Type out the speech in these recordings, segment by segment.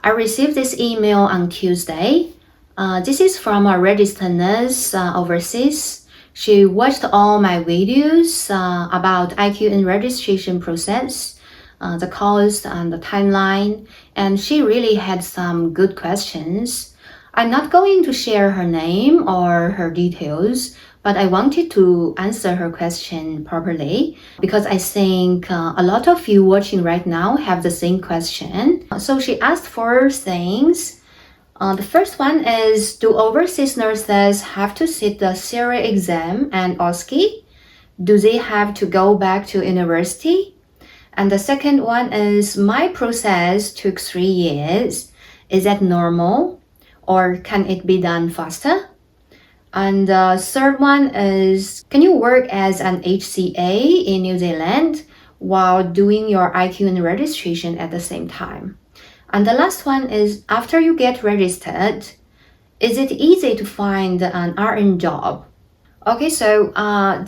I received this email on Tuesday. This is from a registered nurse overseas. She watched all my videos about IQN registration process, the cost and the timeline, and she really had some good questions. I'm not going to share her name or her details, but I wanted to answer her question properly because I think a lot of you watching right now have the same question. So she asked 4 things. The first one is, do overseas nurses have to sit the theory exam and OSCE? Do they have to go back to university? And the second one is, my process took 3 years. Is that normal? Or can it be done faster? And the third one is, can you work as an HCA in New Zealand while doing your IQN registration at the same time? And the last one is, after you get registered, is it easy to find an RN job? Okay, so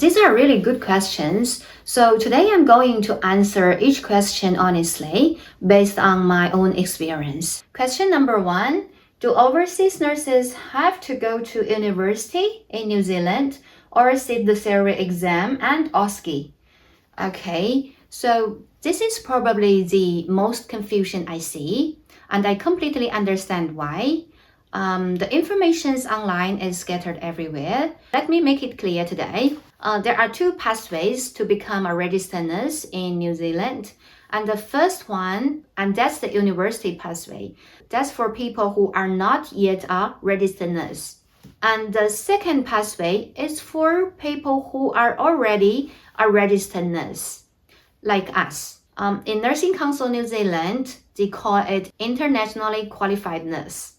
these are really good questions. So today I'm going to answer each question honestly based on my own experience. Question number 1. Do overseas nurses have to go to university in New Zealand or sit the theory exam and OSCE? Okay, so this is probably the most confusion I see, and I completely understand why. The information online is scattered everywhere. Let me make it clear today. There are 2 pathways to become a registered nurse in New Zealand. And the first one, and that's the university pathway. That's for people who are not yet a registered nurse. And the second pathway is for people who are already a registered nurse, like us. In Nursing Council New Zealand, they call it Internationally Qualified Nurse.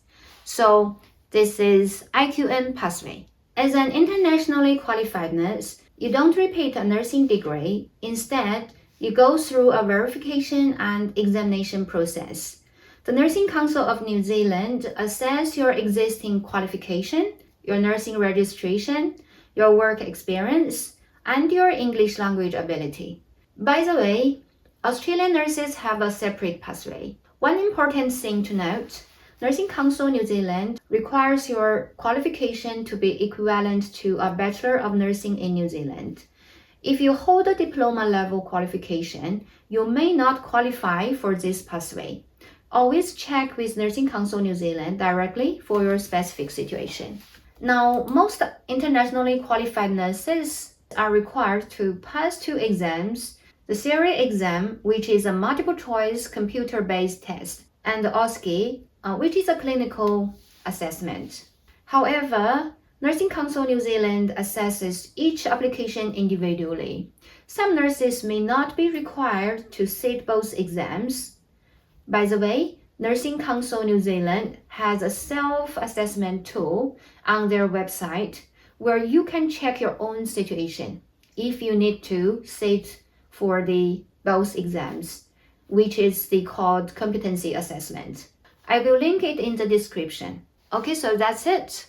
So this is IQN pathway. As an internationally qualified nurse, you don't repeat a nursing degree. Instead, you go through a verification and examination process. The Nursing Council of New Zealand assesses your existing qualification, your nursing registration, your work experience, and your English language ability. By the way, Australian nurses have a separate pathway. One important thing to note, Nursing Council New Zealand requires your qualification to be equivalent to a Bachelor of Nursing in New Zealand. If you hold a diploma level qualification, you may not qualify for this pathway. Always check with Nursing Council New Zealand directly for your specific situation. Now, most internationally qualified nurses are required to pass 2 exams, the theory exam, which is a multiple choice computer-based test, and the OSCE, which is a clinical assessment. However, Nursing Council New Zealand assesses each application individually. Some nurses may not be required to sit both exams. By the way, Nursing Council New Zealand has a self-assessment tool on their website where you can check your own situation if you need to sit for the both exams, which is the called competency assessment. I will link it in the description. Okay, so that's it.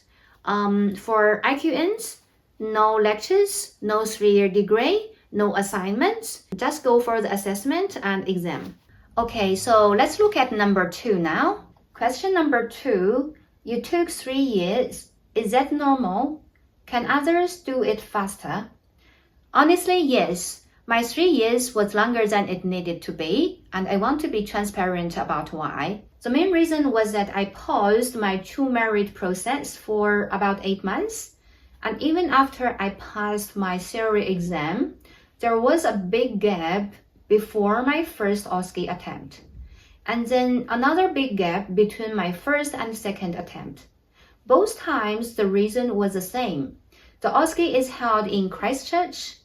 For IQNs, no lectures, no 3-year degree, no assignments. Just go for the assessment and exam. Okay, so let's look at number 2 now. Question number 2, you took 3 years. Is that normal? Can others do it faster? Honestly, yes. My 3 years was longer than it needed to be, and I want to be transparent about why. The main reason was that I paused my true merit process for about 8 months, and even after I passed my theory exam, there was a big gap before my first OSCE attempt, and then another big gap between my first and second attempt. Both times the reason was the same. The OSCE is held in Christchurch,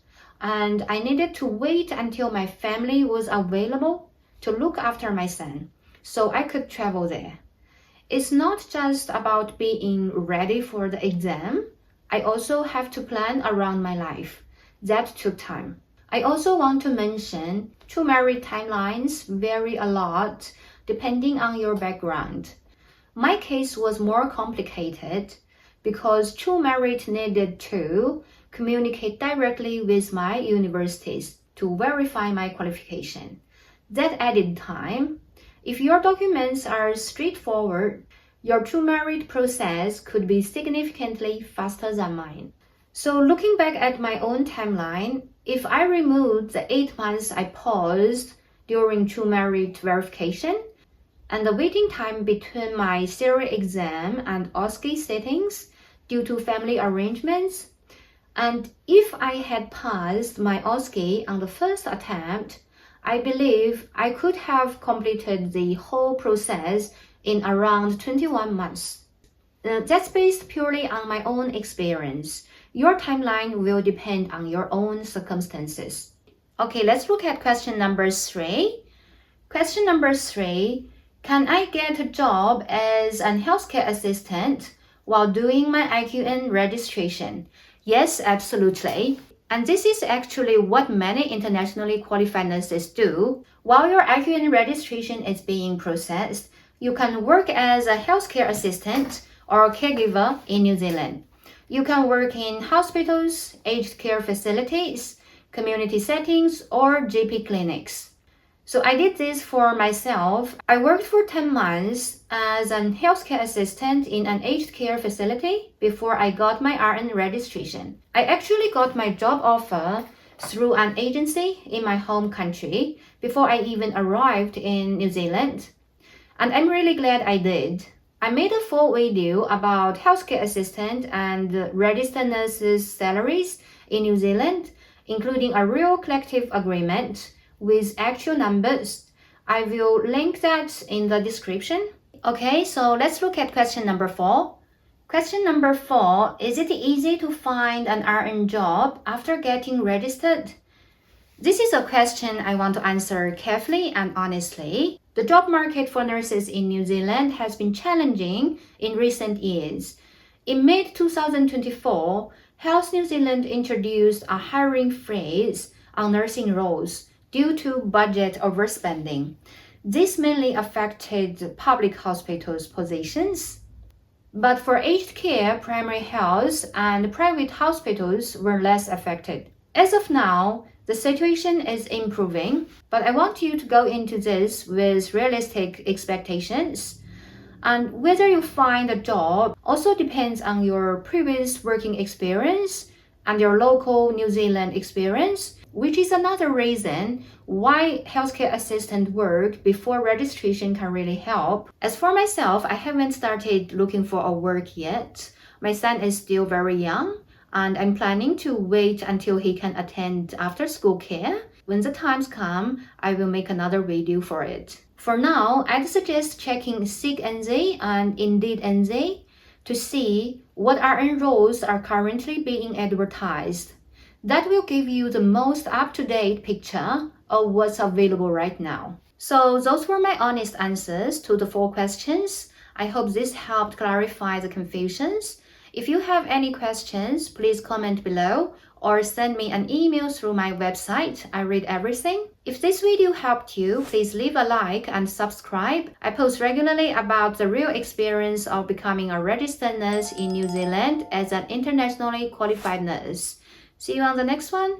and I needed to wait until my family was available to look after my son, so I could travel there. It's not just about being ready for the exam. I also have to plan around my life. That took time. I also want to mention true merit timelines vary a lot depending on your background. My case was more complicated because true merit needed to communicate directly with my universities to verify my qualification. That added time. If your documents are straightforward, your to-merit process could be significantly faster than mine. So looking back at my own timeline, if I removed the 8 months I paused during to-merit verification and the waiting time between my theory exam and OSCE sittings due to family arrangements, and if I had passed my OSCE on the first attempt, I believe I could have completed the whole process in around 21 months. That's based purely on my own experience. Your timeline will depend on your own circumstances. Okay, let's look at question number 3. Question number 3, can I get a job as an healthcare assistant while doing my IQN registration? Yes, absolutely. And this is actually what many internationally qualified nurses do. While your IQN registration is being processed, you can work as a healthcare assistant or caregiver in New Zealand. You can work in hospitals, aged care facilities, community settings, or GP clinics. So I did this for myself. I worked for 10 months as a healthcare assistant in an aged care facility before I got my RN registration. I actually got my job offer through an agency in my home country before I even arrived in New Zealand. And I'm really glad I did. I made a full video about healthcare assistant and registered nurses' salaries in New Zealand, including a real collective agreement with actual numbers. I will link that in the description. Okay, so let's look at question number 4. Question number 4, is it easy to find an RN job after getting registered? This is a question I want to answer carefully and honestly. The job market for nurses in New Zealand has been challenging in recent years. In mid-2024, Health New Zealand introduced a hiring freeze on nursing roles due to budget overspending. This mainly affected public hospitals' positions. But for aged care, primary health, and private hospitals were less affected. As of now, the situation is improving, but I want you to go into this with realistic expectations. And whether you find a job also depends on your previous working experience and your local New Zealand experience, which is another reason why healthcare assistant work before registration can really help. As for myself, I haven't started looking for a work yet. My son is still very young, and I'm planning to wait until he can attend after-school care. When the times come, I will make another video for it. For now, I'd suggest checking SeekNZ and IndeedNZ to see what RN roles are currently being advertised. That will give you the most up-to-date picture of what's available right now. So those were my honest answers to the 4 questions. I hope this helped clarify the confusions. If you have any questions, please comment below or send me an email through my website. I read everything. If this video helped you, please leave a like and subscribe. I post regularly about the real experience of becoming a registered nurse in New Zealand as an internationally qualified nurse. See you on the next one.